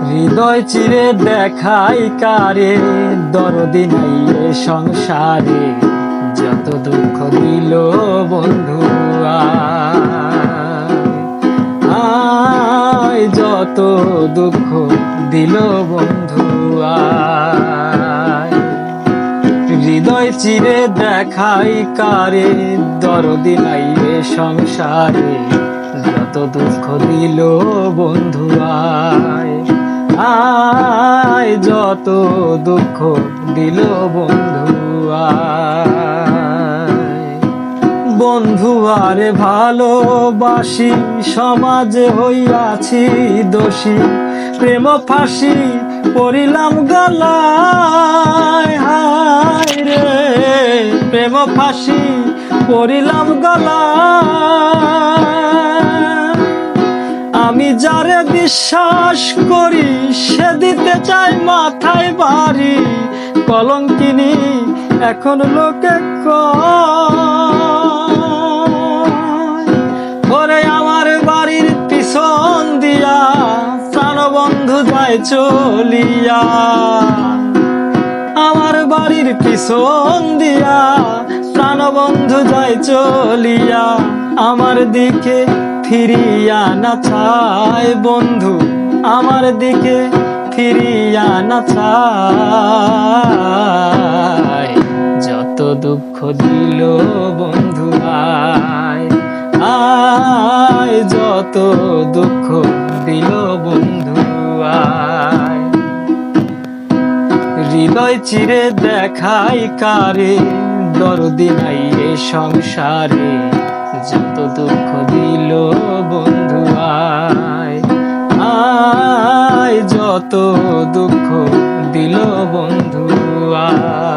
হৃদয় চিরে দেখাই কারে, দরদি নাই এ সংসারে, যত দুঃখ দিল বন্ধু আয়, যত দুঃখ দিল বন্ধু আয়। হৃদয় চিরে দেখাই কারে, দরদি নাই এ সংসারে, যত দুঃখ দিল বন্ধু আয় আয়, যত দুঃখ দিল বন্ধু আয়। বন্ধু আরে ভালোবাসি, সমাজে হইয়াছি দোষী, প্রেম ফাঁসি পড়িলাম গলায়, হায় রে প্রেম ফাঁসি পড়িলাম গলায়। আমি যারে বিশ্বাস করি, সে দিতে চাই মাথায় বাড়ি, কলঙ্কিনী এখন লোকে কয়, ওরে আমার বাড়ির পিছন দিয়া প্রাণবন্ধু যায় চলিয়া, আমার বাড়ির পিছন দিয়া প্রাণবন্ধু যায় চলিয়া, আমার দিকে ফিরিয়া না চায় বন্ধু, আমার দিকে ফিরিয়া না চায়, যত দুঃখ দিল বন্ধু আয় আয়, যত দুঃখ দিল বন্ধু আয়। হৃদয় চিরে দেখাই কারে, দরদি নাই এ সংসারে, যত দুঃখ দিল বন্ধু আয় আয়, যত দুঃখ দিল বন্ধু আয়।